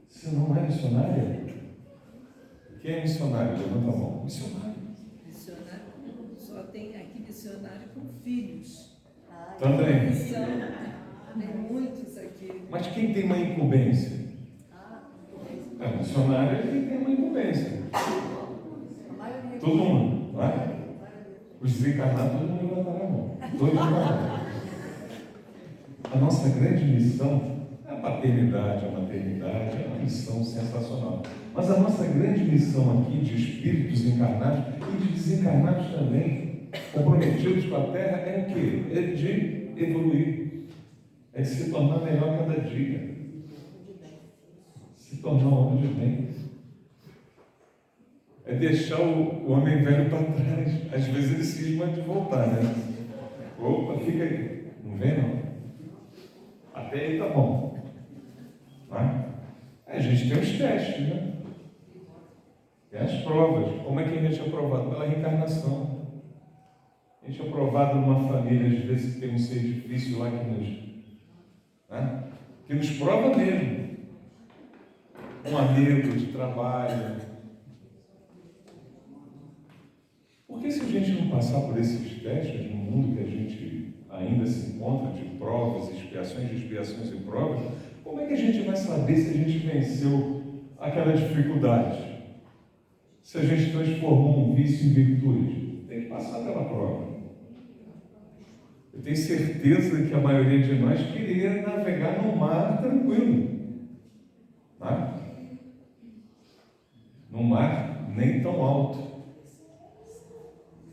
Você não é missionária? Quem é missionário? Levanta a mão. Missionário. Missionário, só tem aqui missionário com filhos. Também. Tem muitos aqui. Mas quem tem uma incumbência? Missionário é quem tem uma incumbência. Todo mundo, não é? Os desencarnados, todo mundo levantará a mão. Todos levantarão. A nossa grande missão é a paternidade, a maternidade, é uma missão sensacional. Mas a nossa grande missão aqui de espíritos encarnados e de desencarnados também, comprometidos com a terra é o quê? É de evoluir, é de se tornar melhor cada dia, se tornar um homem de bem, é deixar o homem velho para trás. Às vezes ele cisma de voltar, né? Opa, fica aí, não vem não, até aí tá bom, né? A gente tem os testes, né? Tem as provas. Como é que a gente é aprovado? Pela reencarnação. A gente é aprovado numa família, às vezes, que tem um ser difícil lá que nos prova mesmo. Um amigo de trabalho. Porque se a gente não passar por esses testes no mundo que a gente ainda se encontra, de provas, expiações e provas, como é que a gente vai saber se a gente venceu aquela dificuldade? Se a gente transformou um vício em virtude? Tem que passar pela prova. Eu tenho certeza que a maioria de nós queria navegar no mar tranquilo. Tá? Num mar nem tão alto,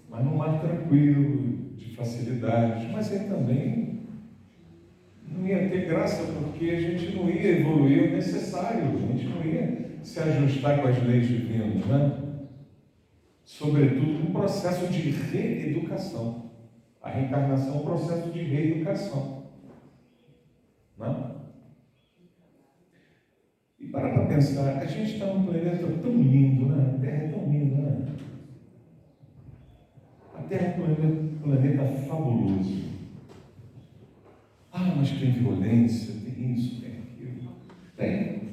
mas num mar tranquilo, de facilidade. Mas aí também não ia ter graça, porque a gente não ia evoluir o necessário, a gente não ia se ajustar com as leis divinas, né? Sobretudo no processo de reeducação. A reencarnação é um processo de reeducação. Não? E para pensar, a gente está num planeta tão lindo, né? A Terra é tão linda, né? A Terra é um planeta fabuloso. Ah, mas tem violência, tem isso, tem aquilo. Tem.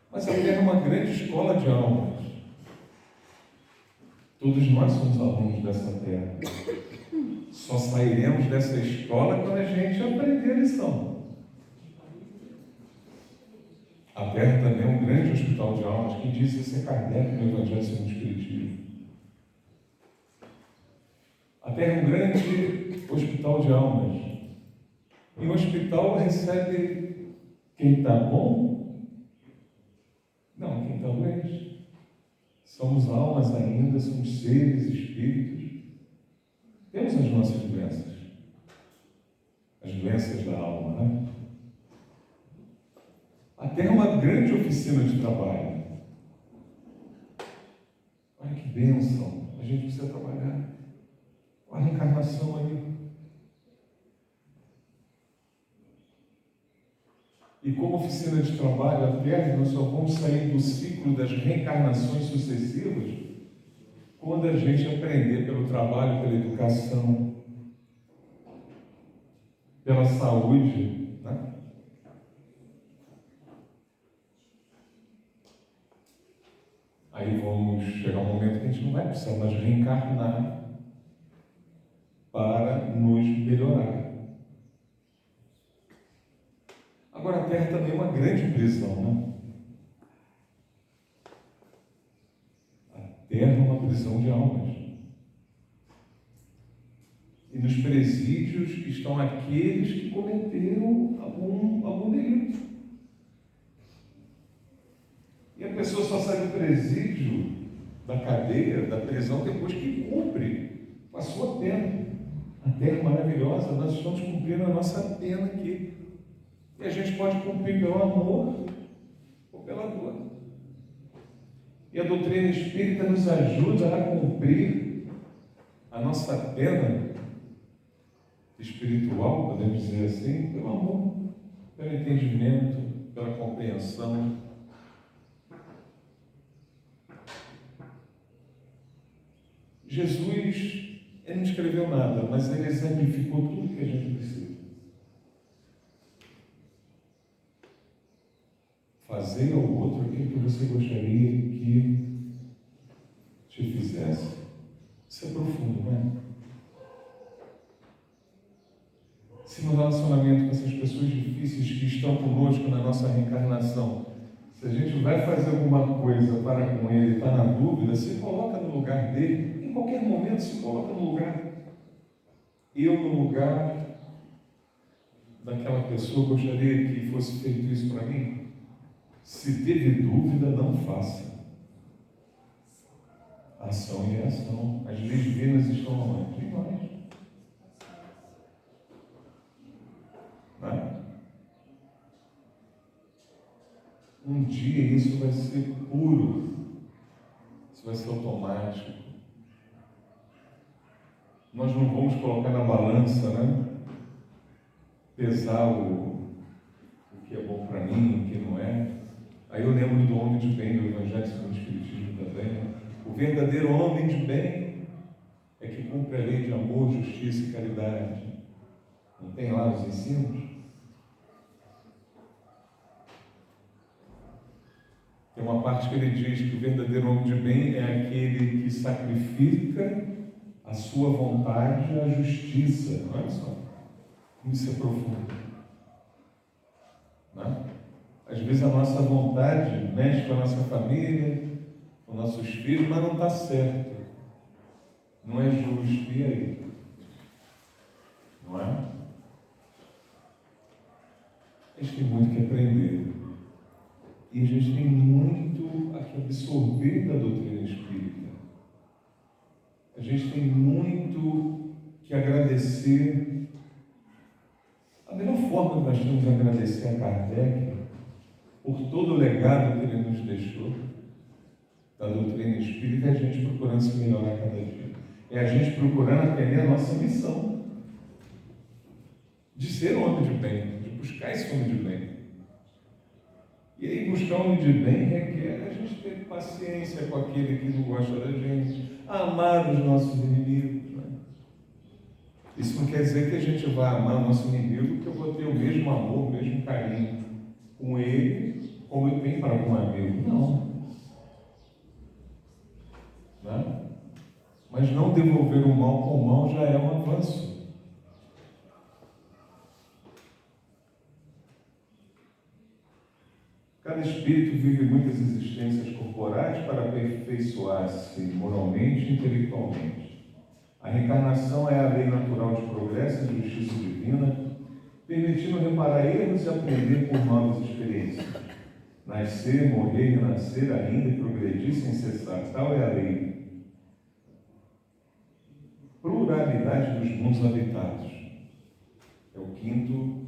Mas a Terra é uma grande escola de almas. Todos nós somos alunos dessa terra. Só sairemos dessa escola quando a gente aprender a lição. A terra também é um grande hospital de almas. Quem disse isso é Kardec no Evangelho segundo o Espiritismo. A terra é um grande hospital de almas. E o hospital recebe quem está bom? Não, quem está doente. Somos almas ainda, somos seres, espíritos. Temos as nossas doenças. As doenças da alma, né? A Terra é uma grande oficina de trabalho. Olha que bênção. A gente precisa trabalhar. Olha a reencarnação aí. E como oficina de trabalho, a Terra, nós só vamos sair do ciclo das reencarnações sucessivas quando a gente aprender pelo trabalho, pela educação, pela saúde, né? Aí vamos chegar um momento que a gente não vai precisar mais reencarnar para nos melhorar. Agora, a Terra também é uma grande prisão, né? A Terra é uma prisão de almas. E nos presídios estão aqueles que cometeram algum delito. E a pessoa só sai do presídio, da cadeia, da prisão, depois que cumpre a sua pena. A Terra é maravilhosa, nós estamos cumprindo a nossa pena aqui. E a gente pode cumprir pelo amor ou pela dor. E a doutrina espírita nos ajuda a cumprir a nossa pena espiritual, podemos dizer assim, pelo amor, pelo entendimento, pela compreensão. Jesus, ele não escreveu nada, mas ele exemplificou tudo que a gente precisa. Fazer ao outro aquilo que você gostaria que te fizesse. Isso é profundo, não é? Se no relacionamento com essas pessoas difíceis que estão conosco na nossa reencarnação, se a gente vai fazer alguma coisa para com ele, está na dúvida, se coloca no lugar dele, em qualquer momento se coloca no lugar. Eu no lugar daquela pessoa, gostaria que fosse feito isso para mim? Se teve dúvida, não faça. A Ação e reação. As leis divinas estão onde? Em nós. Né? Um dia isso vai ser puro, isso vai ser automático. Nós não vamos colocar na balança, né? Pesar o que é bom para mim, o que não é. Aí eu lembro do homem de bem, do Evangelho segundo o Espiritismo também. O verdadeiro homem de bem é que cumpre a lei de amor, justiça e caridade. Não tem lá os ensinos? Tem uma parte que ele diz que o verdadeiro homem de bem é aquele que sacrifica a sua vontade à justiça. Olha só como isso é profundo. Né? Às vezes a nossa vontade mexe com a nossa família, com nossos filhos, mas não está certo. Não é justo. E aí? Não é? A gente tem muito que aprender. E a gente tem muito a que absorver da doutrina espírita. A gente tem muito que agradecer. A melhor forma que nós temos de agradecer a Kardec por todo o legado que ele nos deixou da doutrina espírita é a gente procurando se melhorar cada dia. É a gente procurando atender a nossa missão de ser um homem de bem, de buscar esse homem de bem. E aí buscar um homem de bem requer a gente ter paciência com aquele que não gosta da gente, amar os nossos inimigos. Né? Isso não quer dizer que a gente vai amar o nosso inimigo, que eu vou ter o mesmo amor, o mesmo carinho com ele, como eu tenho para algum amigo. Não. Né? Mas não devolver o mal com o mal já é um avanço. Cada espírito vive muitas existências corporais para aperfeiçoar-se moralmente e intelectualmente. A reencarnação é a lei natural de progresso e justiça divina, permitindo reparar erros e aprender por novas experiências. Nascer, morrer, renascer ainda e progredir sem cessar. Tal é a lei. Pluralidade dos mundos habitados. É o quinto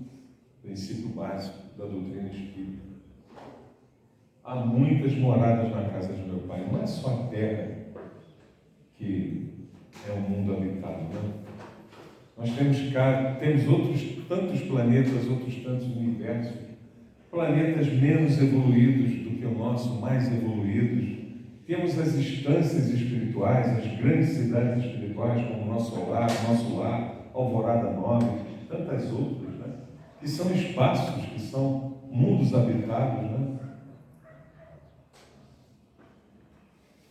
princípio básico da doutrina espírita. Há muitas moradas na casa de meu pai. Não é só a terra que é um mundo habitado, né? Nós temos outros tantos planetas, outros tantos universos, planetas menos evoluídos do que o nosso, mais evoluídos. Temos as instâncias espirituais, as grandes cidades espirituais, como nosso lar, Alvorada Nova, e tantas outras, né? Que são espaços, que são mundos habitados, né?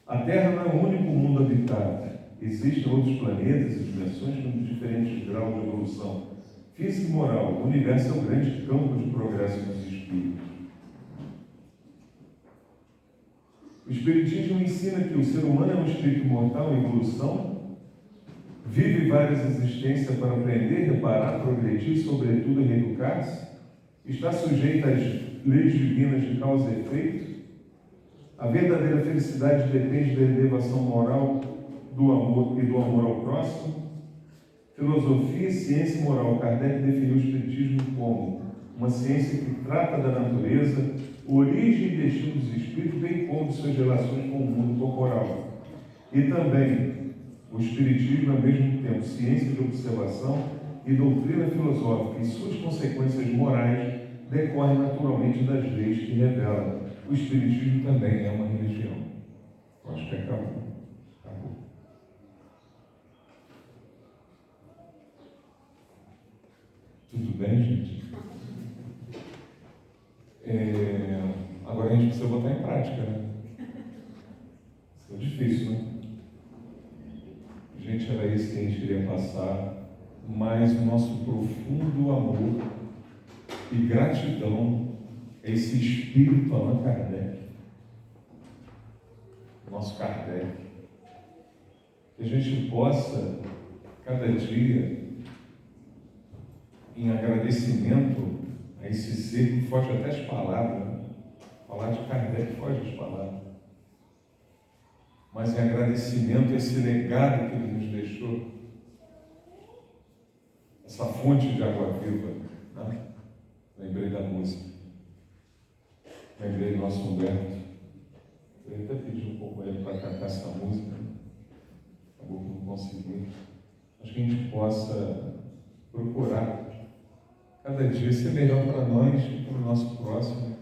A Terra não é o único mundo habitado. Existem outros planetas e dimensões com diferentes graus de evolução física e moral. O universo é um grande campo de progresso dos espíritos. O Espiritismo ensina que o ser humano é um espírito mortal em evolução, vive várias existências para aprender, reparar, progredir, sobretudo reeducar-se, está sujeito às leis divinas de causa e efeito. A verdadeira felicidade depende da elevação moral do amor e do amor ao próximo. Filosofia, ciência e moral. Kardec definiu o Espiritismo como uma ciência que trata da natureza, origem e destino dos espíritos, bem como de suas relações com o mundo corporal. E também o Espiritismo, ao mesmo tempo, ciência de observação e doutrina filosófica, e suas consequências morais decorrem naturalmente das leis que revelam. O Espiritismo também é uma religião. Eu acho que acabou. Tudo bem, gente? Agora a gente precisa botar em prática, né? Isso é difícil, né? Gente, era isso que a gente queria passar, mas o nosso profundo amor e gratidão a esse espírito Allan Kardec, nosso Kardec, que a gente possa, cada dia, em agradecimento a esse ser que foge até as palavras, né? Falar de Kardec foge as palavras, mas em agradecimento a esse legado que Ele nos deixou, essa fonte de água viva, né? Lembrei da música, lembrei do nosso Humberto. Eu até pedi um pouco a ele para cantar essa música, acabou que não consegui. Acho que a gente possa procurar cada dia ser melhor para nós e para o nosso próximo,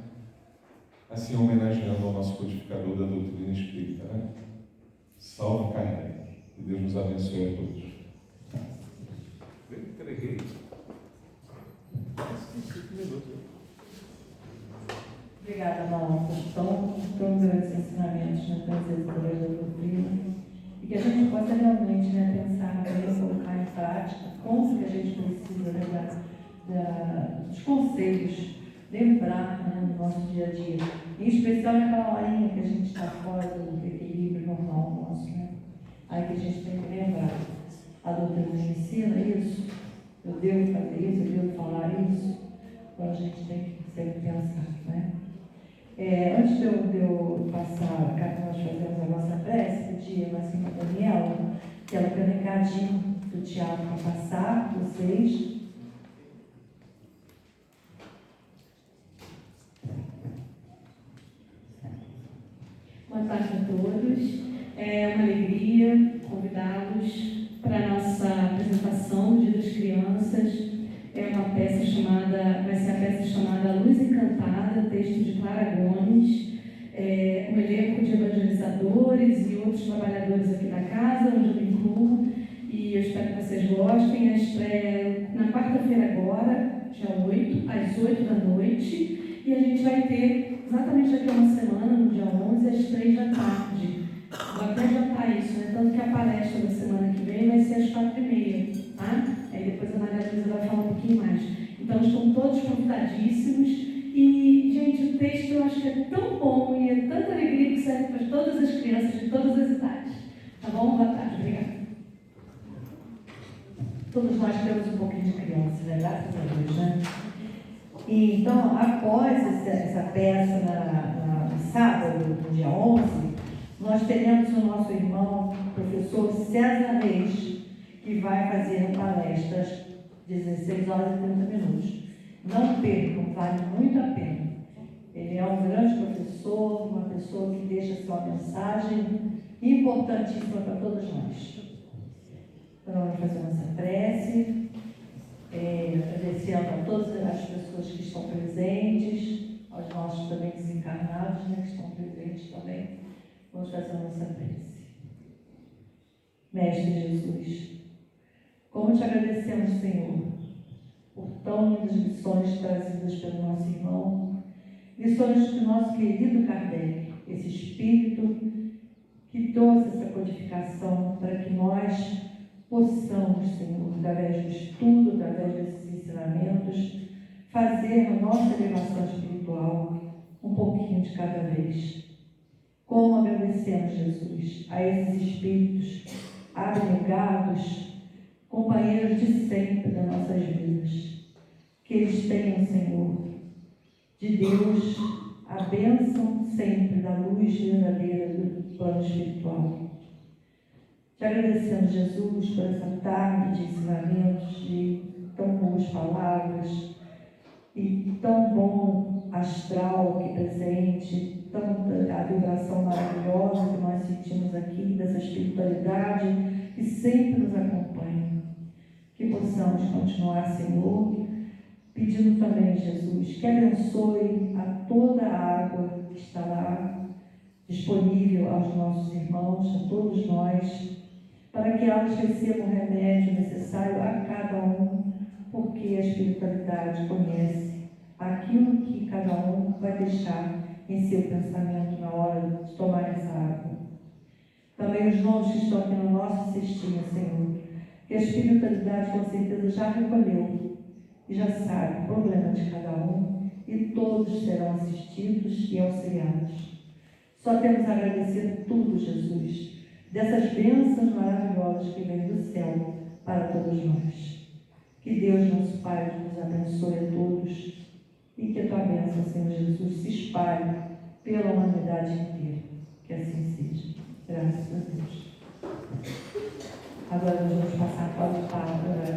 assim homenageando ao nosso codificador da doutrina espírita, né? Salve Kardec, que Deus nos abençoe a todos. Eu entreguei 5 minutos. Obrigada, Malan, por tão grandes ensinamentos na trajetória da doutrina. E que a gente possa realmente, né, pensar bem, colocar em prática como que a gente precisa, né, dos conselhos, lembrar, né, no nosso dia a dia. Em especial naquela horinha que a gente está fora do equilíbrio normal nosso, né? Aí que a gente tem que lembrar. A doutrina nos ensina isso, eu devo fazer isso, eu devo falar isso. Então a gente tem que sempre pensar, né? Antes de eu passar, cá nós fazemos a nossa prece, pedir a Marcinha Daniela, que ela tem um recadinho do Tiago para passar para vocês. Boa tarde a todos. É uma alegria convidá-los para a nossa apresentação do Dia das Crianças. Vai ser a peça chamada Luz Encantada, texto de Clara Gomes. Um elenco de evangelizadores e outros trabalhadores aqui da casa, onde eu me incluo, e eu espero que vocês gostem. A estreia na quarta-feira agora, dia 8, às 8 da noite, e a gente vai ter exatamente daqui a uma semana, no dia 11, às 3 da tarde. Vou até adiantar isso, né? Tanto que a palestra da semana que vem vai ser às 4h30, tá? Aí depois a Maria Luísa vai falar um pouquinho mais. Então estão todos convidadíssimos. E, gente, o texto eu acho que é tão bom e é tanta alegria que serve para todas as crianças de todas as idades. Tá bom? Boa tarde, obrigada. Todos nós temos um pouquinho de criança, né? Graças a Deus, né? E, então, após essa peça no sábado, no dia 11, nós teremos o nosso irmão, professor César Reis, que vai fazer palestras 16 horas e 30 minutos. Não percam, vale muito a pena. Ele é um grande professor, uma pessoa que deixa sua mensagem importantíssima para todos nós. Então, vamos fazer nossa prece, agradecendo a todas as pessoas que estão presentes, aos nossos também desencarnados, né, que estão presentes também. Vamos fazer a nossa prece. Mestre Jesus, como te agradecemos, Senhor, por tão lindas lições trazidas pelo nosso irmão, lições do nosso querido Kardec, esse espírito que trouxe essa codificação para que nós possamos, Senhor, através do estudo, através desses ensinamentos, fazer a nossa elevação espiritual um pouquinho de cada vez. Como agradecemos, Jesus, a esses espíritos abnegados, companheiros de sempre das nossas vidas. Que eles tenham, Senhor, de Deus, a bênção sempre da luz verdadeira do plano espiritual. Te agradecemos, Jesus, por essa tarde de ensinamentos, de tão boas palavras e tão bom astral aqui presente, a vibração maravilhosa que nós sentimos aqui, dessa espiritualidade que sempre nos acompanha. Que possamos continuar, Senhor, pedindo também, Jesus, que abençoe a toda a água que está lá disponível aos nossos irmãos, a todos nós, para que elas recebam o remédio necessário a cada um, porque a espiritualidade conhece aquilo que cada um vai deixar em seu pensamento na hora de tomar essa água. Também os nomes que estão aqui no nosso cestinho, Senhor, que a espiritualidade com certeza já recolheu e já sabe o problema de cada um, e todos serão assistidos e auxiliados. Só temos a agradecer tudo, Jesus, dessas bênçãos maravilhosas que vêm do céu para todos nós. Que Deus, nosso Pai, nos abençoe a todos e que a tua bênção, Senhor Jesus, se espalhe pela humanidade inteira. Que assim seja. Graças a Deus. Agora nós vamos passar para a palavra